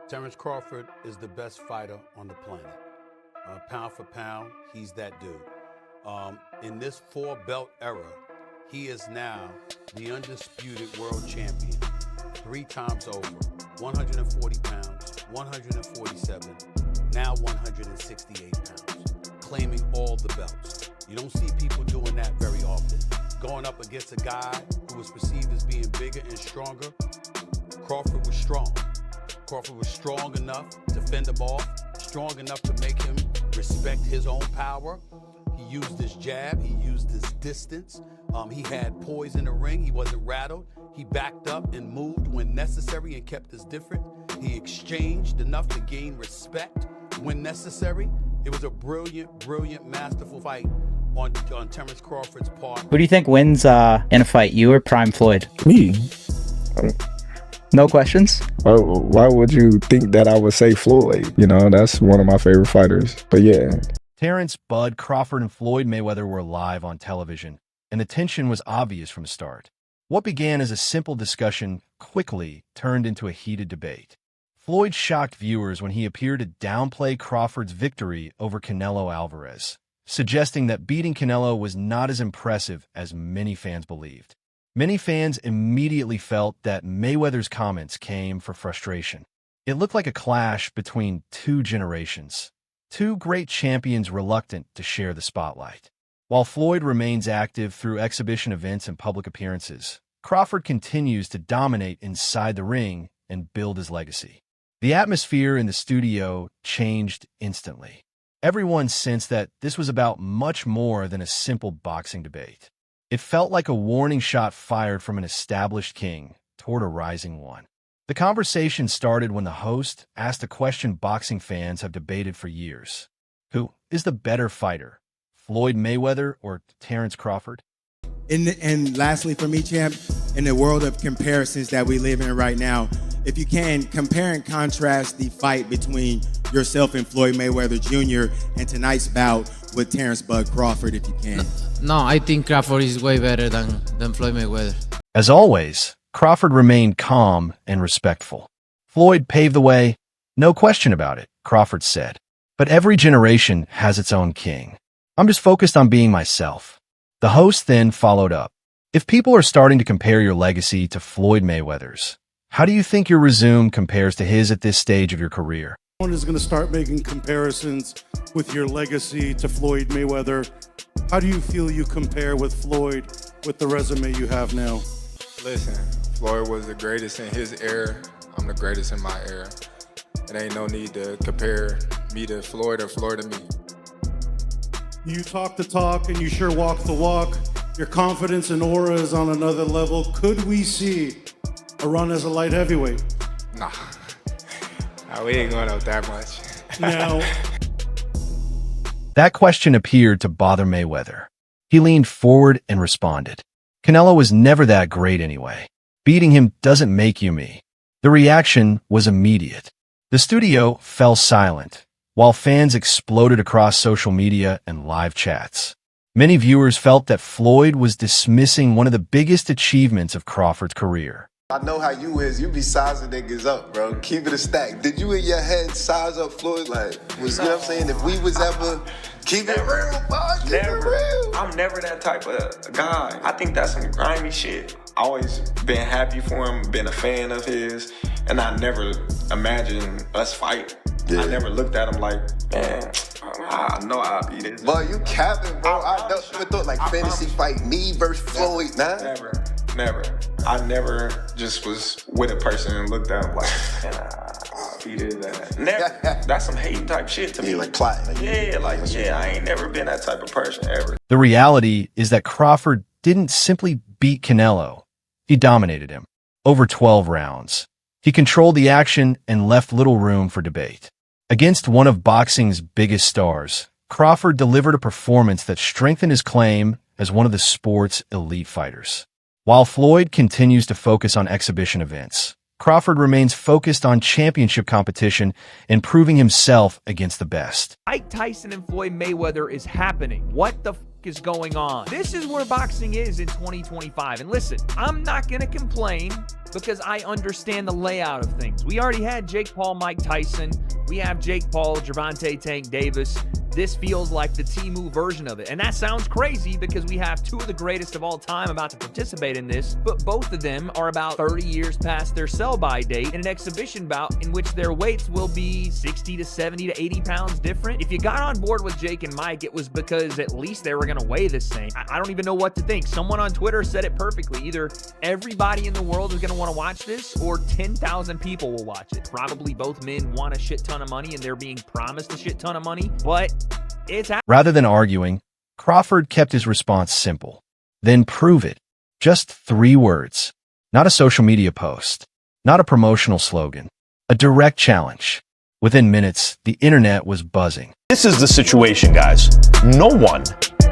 Terence Crawford is the best fighter on the planet. Pound for pound, he's that dude. In this four-belt era, he is now the undisputed world champion, 3 times over, 140 pounds, 147, now 168 pounds, claiming all the belts. You don't see people doing that very often. Going up against a guy who was perceived as being bigger and stronger, Crawford was strong. Crawford was strong enough to fend him off, strong enough to make him respect his own power. He used his jab, he used his distance. He had poise in the ring, he wasn't rattled. He backed up and moved when necessary and kept us different. He exchanged enough to gain respect when necessary. It was a brilliant, masterful fight on Terence Crawford's part. Who do you think wins in a fight, you or Prime Floyd? Me. No questions? Why would you think that I would say Floyd? You know, that's one of my favorite fighters. But yeah. Terence, Bud, Crawford, and Floyd Mayweather were live on television, and the tension was obvious from the start. What began as a simple discussion quickly turned into a heated debate. Floyd shocked viewers when he appeared to downplay Crawford's victory over Canelo Alvarez, suggesting that beating Canelo was not as impressive as many fans believed. Many fans immediately felt that Mayweather's comments came for frustration. It looked like a clash between 2 generations, 2 great champions reluctant to share the spotlight. While Floyd remains active through exhibition events and public appearances, Crawford continues to dominate inside the ring and build his legacy. The atmosphere in the studio changed instantly. Everyone sensed that this was about much more than a simple boxing debate. It felt like a warning shot fired from an established king toward a rising one. The conversation started when the host asked a question boxing fans have debated for years. Who is the better fighter, Floyd Mayweather or Terence Crawford? And lastly for me, champ, in the world of comparisons that we live in right now, if you can, compare and contrast the fight between yourself and Floyd Mayweather Jr. and tonight's bout with Terence Bud Crawford, if you can. No, I think Crawford is way better than Floyd Mayweather. As always, Crawford remained calm and respectful. Floyd paved the way, no question about it, Crawford said. But every generation has its own king. I'm just focused on being myself. The host then followed up. If people are starting to compare your legacy to Floyd Mayweather's, how do you think your resume compares to his at this stage of your career? One is going to start making comparisons with your legacy to Floyd Mayweather. How do you feel you compare with Floyd with the resume you have now? Listen, Floyd was the greatest in his era. I'm the greatest in my era. It ain't no need to compare me to Floyd or Floyd to me. You talk the talk and you sure walk the walk. Your confidence and aura is on another level. Could we see a run as a light heavyweight? Nah, we ain't going up that much. Now, that question appeared to bother Mayweather. He leaned forward and responded. Canelo was never that great anyway. Beating him doesn't make you me. The reaction was immediate. The studio fell silent, while fans exploded across social media and live chats. Many viewers felt that Floyd was dismissing one of the biggest achievements of Crawford's career. I know how you is. You be sizing niggas up, bro. Keep it a stack. Did you in your head size up Floyd? Like, was, you know what I'm saying? If we was ever, keep it real, boy. Keep it real. I'm never that type of guy. I think that's some grimy shit. Always been happy for him, been a fan of his, and I never imagined us fight. Yeah. I never looked at him like, man, I know I'll be this. But you capping, bro. I never thought like fantasy fight me versus Floyd, nah. Never. I never just was with a person and looked at him like, man, I'll be this. Never. That's some hate type shit to me. Like plotting. I ain't never been that type of person ever. The reality is that Crawford didn't simply beat Canelo. He dominated him. Over 12 rounds. He controlled the action and left little room for debate. Against one of boxing's biggest stars, Crawford delivered a performance that strengthened his claim as one of the sport's elite fighters. While Floyd continues to focus on exhibition events, Crawford remains focused on championship competition and proving himself against the best. Mike Tyson and Floyd Mayweather is happening. What the is going on? This is where boxing is in 2025. And listen, I'm not going to complain because I understand the layout of things. We already had Jake Paul, Mike Tyson. We have Jake Paul, Gervonta Tank Davis. This feels like the Temu version of it. And that sounds crazy because we have two of the greatest of all time about to participate in this, but both of them are about 30 years past their sell-by date in an exhibition bout in which their weights will be 60 to 70 to 80 pounds different. If you got on board with Jake and Mike, it was because at least they were going to weigh the same. I don't even know what to think. Someone on Twitter said it perfectly. Either everybody in the world is going to want to watch this or 10,000 people will watch it. Probably both men want a shit ton of money and they're being promised a shit ton of money, but rather than arguing, Crawford kept his response simple. Then prove it. Just 3 words. Not a social media post. Not a promotional slogan. A direct challenge. Within minutes, the internet was buzzing. This is the situation, guys. No one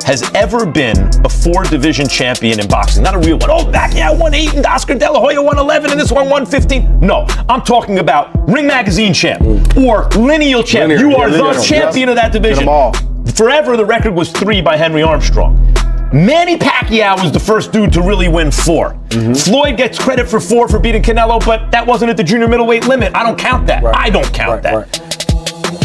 has ever been a 4-division champion in boxing. Not a real one. Oh, Pacquiao won 8 and Oscar De La Hoya won 11 and this one won 15. No, I'm talking about Ring Magazine champ or lineal champ. You are the champion of that division. Forever, the record was 3 by Henry Armstrong. Manny Pacquiao was the first dude to really win 4. Floyd gets credit for 4 for beating Canelo, but that wasn't at the junior middleweight limit. I don't count that. I don't count that.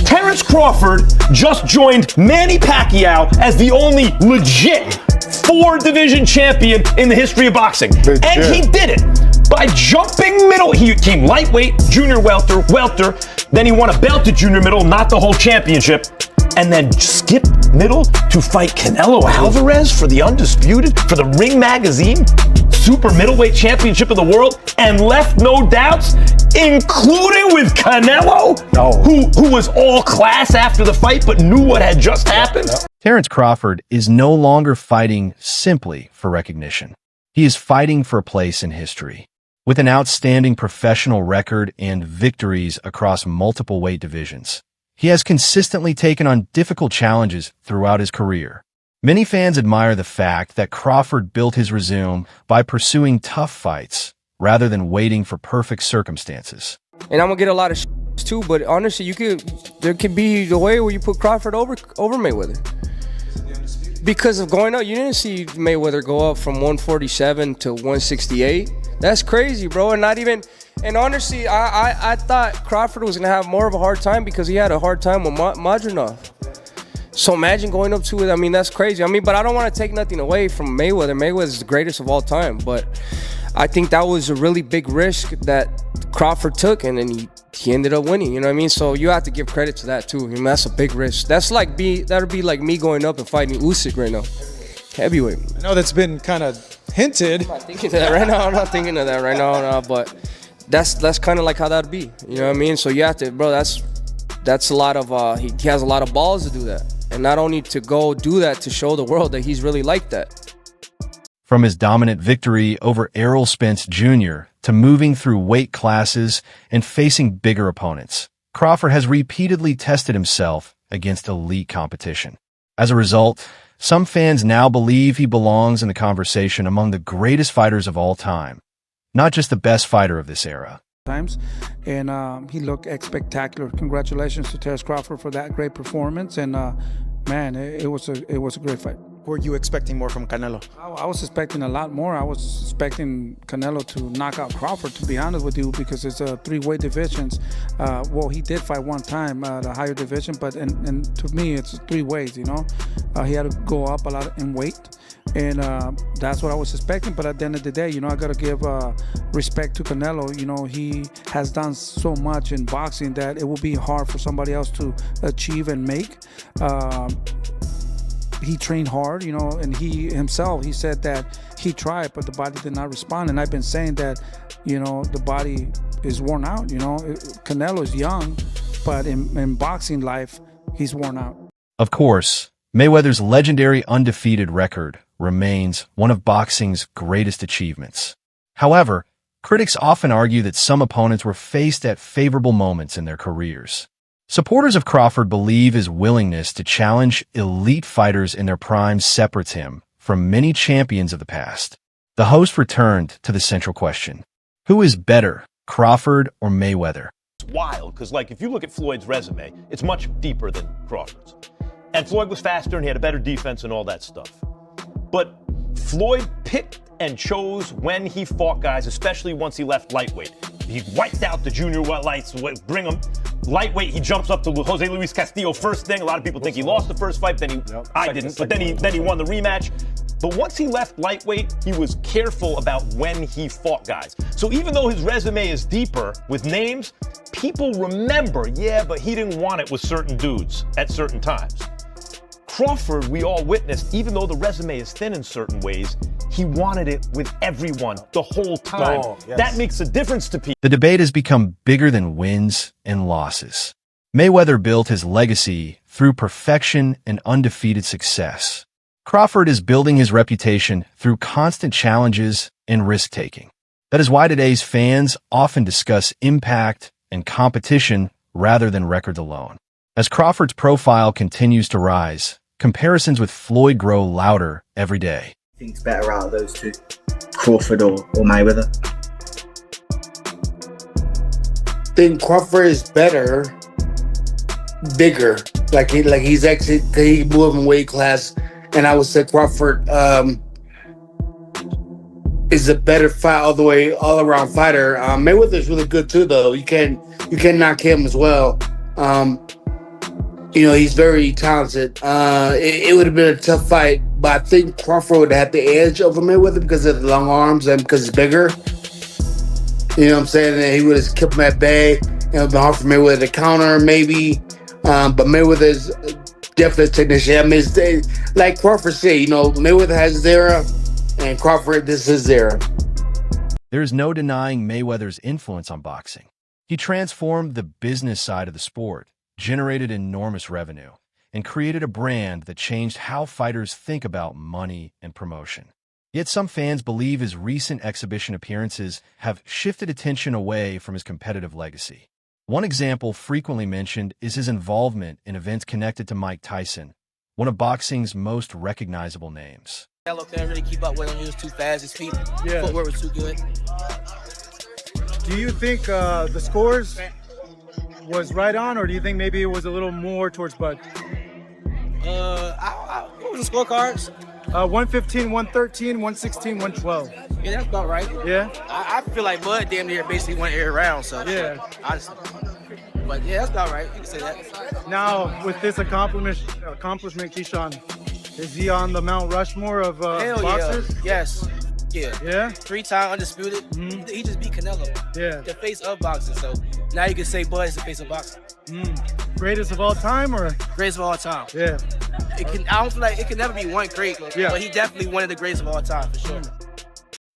Terence Crawford just joined Manny Pacquiao as the only legit 4-division champion in the history of boxing. And he did it by jumping middle. He came lightweight, junior welter, then he won a belt at junior middle, not the whole championship, and then skipped middle to fight Canelo Alvarez for the undisputed, for the Ring Magazine super middleweight championship of the world, and left no doubts, including with Canelo, who was all class after the fight but knew what had just happened. Terence Crawford is no longer fighting simply for recognition. He is fighting for a place in history. With an outstanding professional record and victories across multiple weight divisions, he has consistently taken on difficult challenges throughout his career. Many fans admire the fact that Crawford built his resume by pursuing tough fights rather than waiting for perfect circumstances. And I'm gonna get a lot of too, but honestly, there could be the way where you put Crawford over Mayweather. Because of going up, you didn't see Mayweather go up from 147 to 168. That's crazy, bro. And not even, and honestly, I thought Crawford was gonna have more of a hard time because he had a hard time with Madronov. So imagine going up to it. I mean, that's crazy. I mean, but I don't want to take nothing away from Mayweather. Mayweather is the greatest of all time. But I think that was a really big risk that Crawford took, and then he ended up winning. You know what I mean? So you have to give credit to that too. I mean, that's a big risk. That would be like me going up and fighting Usyk right now, heavyweight. I know that's been kind of hinted. I'm not thinking of that right now. I'm not thinking of that right now. But that's kind of like how that'd be. You know what I mean? So you have to, bro. That's a lot of. He has a lot of balls to do that. And not only to go do that to show the world that he's really like that. From his dominant victory over Errol Spence Jr. to moving through weight classes and facing bigger opponents, Crawford has repeatedly tested himself against elite competition. As a result, some fans now believe he belongs in the conversation among the greatest fighters of all time, not just the best fighter of this era. And he looked spectacular. Congratulations to Terence Crawford for that great performance. And man, it was a great fight. Were you expecting more from Canelo? I was expecting a lot more. I was expecting Canelo to knock out Crawford, to be honest with you, because it's 3-weight divisions. Well, he did fight one time at a higher division, but and to me, it's 3 ways. You know, he had to go up a lot in weight. And that's what I was expecting. But at the end of the day, you know, I got to give respect to Canelo. You know, he has done so much in boxing that it will be hard for somebody else to achieve and make. He trained hard, you know, and he said that he tried, but the body did not respond. And I've been saying that, you know, the body is worn out. You know, Canelo is young, but in boxing life, he's worn out. Of course, Mayweather's legendary undefeated record remains one of boxing's greatest achievements. However, critics often argue that some opponents were faced at favorable moments in their careers. Supporters of Crawford believe his willingness to challenge elite fighters in their prime separates him from many champions of the past. The host returned to the central question: who is better, Crawford or Mayweather? It's wild, because like if you look at Floyd's resume, it's much deeper than Crawford's. And Floyd was faster and he had a better defense and all that stuff. But Floyd picked and chose when he fought guys, especially once he left lightweight. He wiped out the junior lights, bring him. Lightweight, he jumps up to Jose Luis Castillo first thing. A lot of people think he lost the first fight, I didn't, but then he won the rematch. But once he left lightweight, he was careful about when he fought guys. So even though his resume is deeper with names, people remember, yeah, but he didn't want it with certain dudes at certain times. Crawford, we all witnessed, even though the resume is thin in certain ways, he wanted it with everyone the whole time. Oh, yes. That makes a difference to people. The debate has become bigger than wins and losses. Mayweather built his legacy through perfection and undefeated success. Crawford is building his reputation through constant challenges and risk-taking. That is why today's fans often discuss impact and competition rather than records alone. As Crawford's profile continues to rise, comparisons with Floyd grow louder every day. Think's better out of those two, Crawford or Mayweather? I think Crawford is better, bigger. He's actually he moved in weight class, and I would say Crawford is a better fight all around fighter. Mayweather is really good too, though. You can knock him as well. He's very talented. It would have been a tough fight, but I think Crawford would have had the edge over Mayweather because of the long arms and because he's bigger. You know what I'm saying? And he would have kept him at bay. It would have been hard for Mayweather to counter, maybe. But Mayweather's definitely a technician. I mean, like Crawford said, Mayweather has his era, and Crawford, this is his era. There is no denying Mayweather's influence on boxing. He transformed the business side of the sport, generated enormous revenue, and created a brand that changed how fighters think about money and promotion. Yet some fans believe his recent exhibition appearances have shifted attention away from his competitive legacy. One example frequently mentioned is his involvement in events connected to Mike Tyson, one of boxing's most recognizable names. Canelo couldn't really keep up with him. He was too fast. His footwork was too good. Do you think the scores was right on, or do you think maybe it was a little more towards Bud? What was the scorecards? 115, 113, 116, 112. Yeah, that's about right. Yeah? I feel like Bud damn near basically won every round, so. Yeah. Honestly. But yeah, that's about right. You can say that. Now, with this accomplishment, Keyshawn, is he on the Mount Rushmore of boxers? Yeah. Yes. Yeah. Yeah? 3-time undisputed. Mm-hmm. He just beat Canelo. Yeah. The face of boxing. So now you can say Bud is the face of boxing. Greatest of all time, or? Greatest of all time. Yeah. I don't feel like it can never be one great, but he definitely one of the greatest of all time, for sure.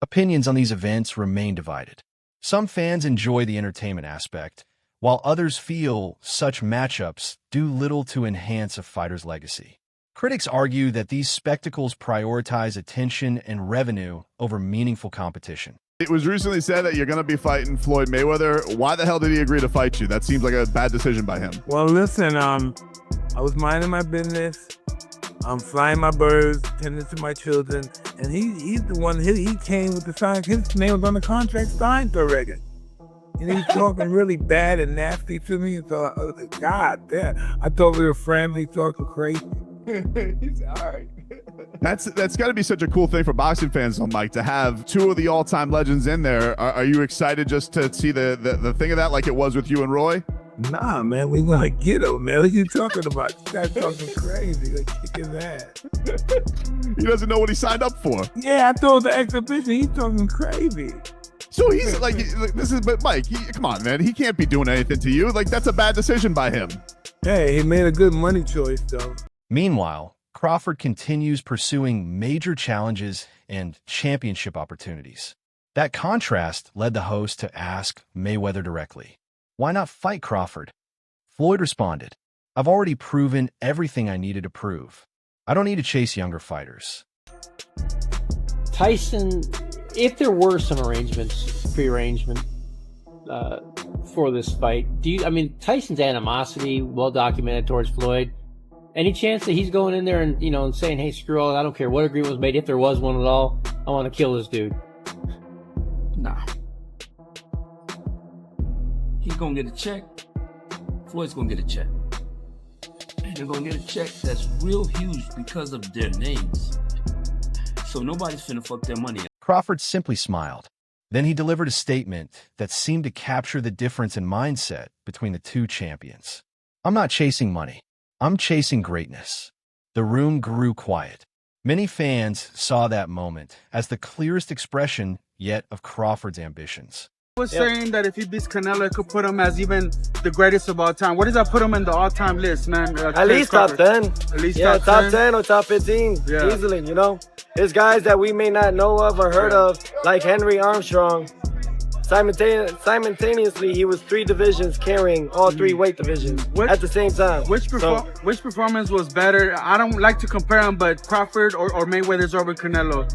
Opinions on these events remain divided. Some fans enjoy the entertainment aspect, while others feel such matchups do little to enhance a fighter's legacy. Critics argue that these spectacles prioritize attention and revenue over meaningful competition. It was recently said that you're going to be fighting Floyd Mayweather. Why the hell did he agree to fight you? That seems like a bad decision by him. Well, listen, I was minding my business. I'm flying my birds, tending to my children, and he's the one, he came with the sign. His name was on the contract signed already. And he's talking really bad and nasty to me. So I was like, God damn. I thought we were friendly, talking crazy. He's all right. That's got to be such a cool thing for boxing fans, though, Mike, to have two of the all-time legends in there. Are you excited just to see the thing of that like it was with you and Roy? Nah, man, we want to get him, man. What are you talking about? That's talking crazy. Like, kick his ass. He doesn't know what he signed up for. Yeah, I thought it was an exhibition. He's talking crazy. So he's like, but Mike, come on, man. He can't be doing anything to you. Like, that's a bad decision by him. Hey, he made a good money choice, though. Meanwhile, Crawford continues pursuing major challenges and championship opportunities. That contrast led the host to ask Mayweather directly, "Why not fight Crawford?" Floyd responded, "I've already proven everything I needed to prove. I don't need to chase younger fighters." Tyson, if there were some pre-arrangement for this fight, Tyson's animosity, well documented towards Floyd. Any chance that he's going in there and saying, "Hey, screw all, I don't care what agreement was made, if there was one at all, I want to kill this dude"? Nah. He's gonna get a check. Floyd's gonna get a check. And they're gonna get a check that's real huge because of their names. So nobody's finna fuck their money up. Crawford simply smiled. Then he delivered a statement that seemed to capture the difference in mindset between the two champions. "I'm not chasing money. I'm chasing greatness." The room grew quiet. Many fans saw that moment as the clearest expression yet of Crawford's ambitions. I was saying that if he beats Canelo, it could put him as even the greatest of all time. What does that put him in the all-time list, man? At least top 10. At least yeah, top 10 or top 15, easily, you know? There's guys that we may not know of or heard of, like Henry Armstrong. Simultaneously, he was 3 divisions carrying all 3 weight divisions at the same time. Which performance was better? I don't like to compare them, but Crawford or Mayweather's over Canelo.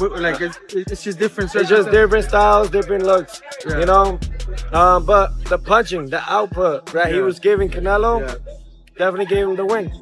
Like it's just different. It's just different styles, different looks, you know. But the punching, the output that he was giving Canelo, definitely gave him the win.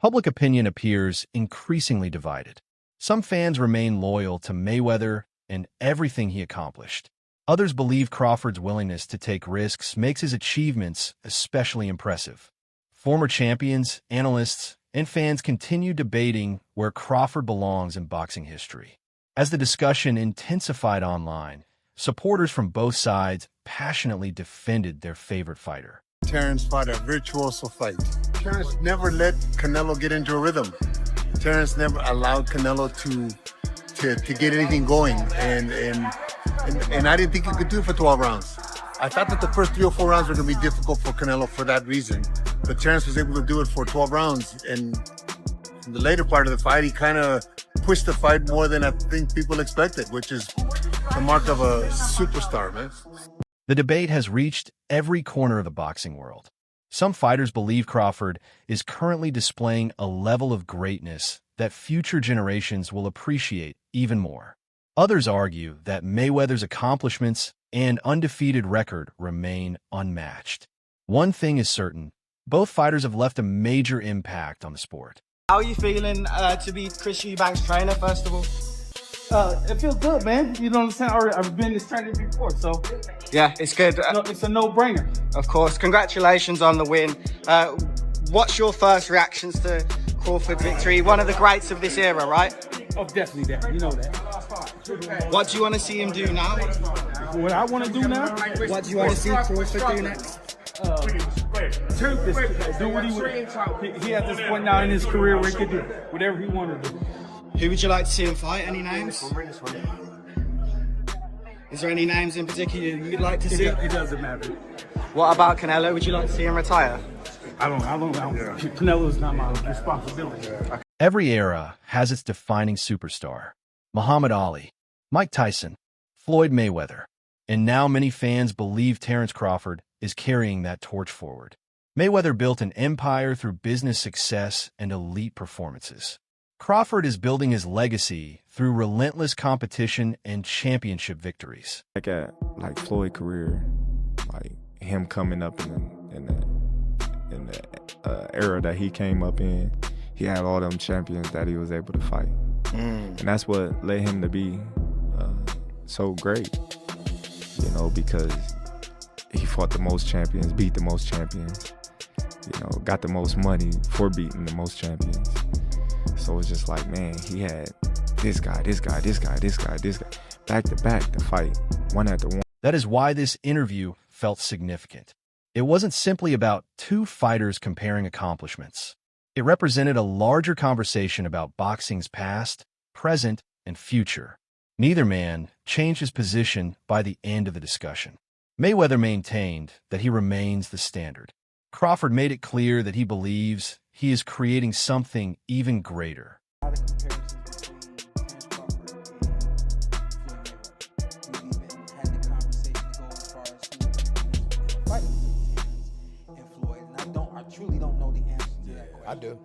Public opinion appears increasingly divided. Some fans remain loyal to Mayweather and everything he accomplished. Others believe Crawford's willingness to take risks makes his achievements especially impressive. Former champions, analysts, and fans continue debating where Crawford belongs in boxing history. As the discussion intensified online, supporters from both sides passionately defended their favorite fighter. Terence fought a virtuoso fight. Terence never let Canelo get into a rhythm. Terence never allowed Canelo to get anything going, and I didn't think he could do it for 12 rounds. I thought that the first 3 or 4 rounds were going to be difficult for Canelo for that reason, but Terence was able to do it for 12 rounds, and in the later part of the fight, he kind of pushed the fight more than I think people expected, which is the mark of a superstar, man. The debate has reached every corner of the boxing world. Some fighters believe Crawford is currently displaying a level of greatness that future generations will appreciate even more. Others argue that Mayweather's accomplishments and undefeated record remain unmatched. One thing is certain, both fighters have left a major impact on the sport. How are you feeling to be Chris Eubank's trainer, first of all? It feels good, man. You know what I'm saying? I've been this training before, so Yeah, it's good. it's a no-brainer. Of course, congratulations on the win. What's your first reactions to Crawford's victory? One of the greats of this era, right? Oh, definitely that. You know that. What do you want to see him do now? What I want to do now? What do you want to see Crawford do next? Do what he at this point now in his career where he can do whatever he wanted to do. Who would you like to see him fight? Any names? Is there any names in particular you'd like to see? It doesn't matter. What about Canelo? Would you like to see him retire? I don't. Canelo's not my responsibility. Every era has its defining superstar. Muhammad Ali, Mike Tyson, Floyd Mayweather, and now many fans believe Terence Crawford is carrying that torch forward. Mayweather built an empire through business success and elite performances. Crawford is building his legacy through relentless competition and championship victories. Like Floyd's career, like him coming up in the era that he came up in, he had all them champions that he was able to fight, and that's what led him to be so great. You know, because he fought the most champions, beat the most champions. You know, got the most money for beating the most champions. So it's just like, man, he had this guy, back to back to fight, one after one. That is why this interview felt significant. It wasn't simply about two fighters comparing accomplishments. It represented a larger conversation about boxing's past, present, and future. Neither man changed his position by the end of the discussion. Mayweather maintained that he remains the standard. Crawford made it clear that he believes he is creating something even greater. I truly don't know the answer to that question. I do.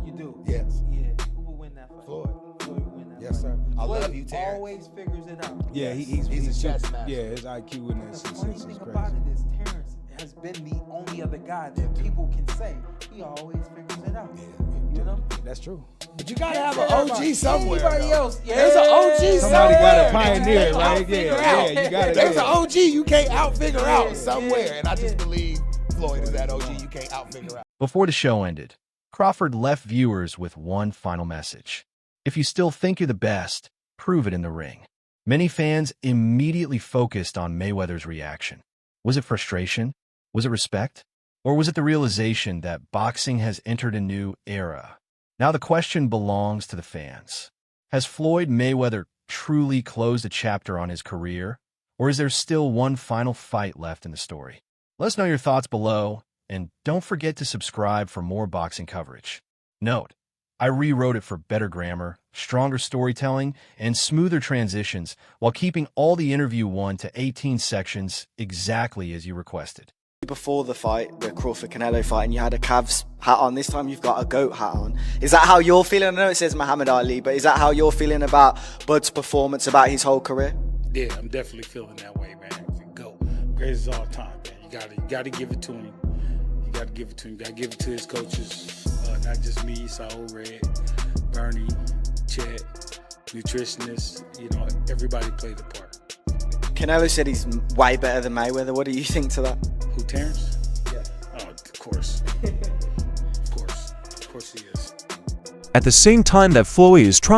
You do? Yes. Yeah. Who will win that fight? Floyd. Floyd will win that Yes, sir. I Floyd love you, Terrence. always figures it out. Yeah, he's a chess master. Yeah, his IQ in this The is funny crazy. thing about it is Terrence has been the only other guy that people can say he always figures it out. You know? That's true. But you gotta have an OG somewhere. Anybody though. else? Yeah. There's an OG Somebody somewhere. got a pioneer, right? Yeah, you got it. There's an OG you can't out figure out somewhere, and I just believe Floyd is that OG you can't out figure out. Before the show ended, Crawford left viewers with one final message. If you still think you're the best, prove it in the ring. Many fans immediately focused on Mayweather's reaction. Was it frustration? Was it respect? Or was it the realization that boxing has entered a new era? Now the question belongs to the fans. Has Floyd Mayweather truly closed a chapter on his career? Or is there still one final fight left in the story? Let us know your thoughts below, and don't forget to subscribe for more boxing coverage. Note, I rewrote it for better grammar, stronger storytelling, and smoother transitions while keeping all the interview 1 to 18 sections exactly as you requested. Before the fight, the Crawford-Canelo fight, and you had a Cavs hat on. This time you've got a GOAT hat on. Is that how you're feeling? I know it says Muhammad Ali, but is that how you're feeling about Bud's performance, about his whole career? Yeah, I'm definitely feeling that way, man. GOAT. Greatest of all time, man. You gotta give it to him. You gotta give it to him. You gotta give it to his coaches. Not just me, Saul Red, Bernie, Chet, nutritionists. You know, everybody played a part. Canelo said he's way better than Mayweather. What do you think to that? Who, Terence? Yeah. Oh, of course. Of course he is. At the same time that Floyd is trying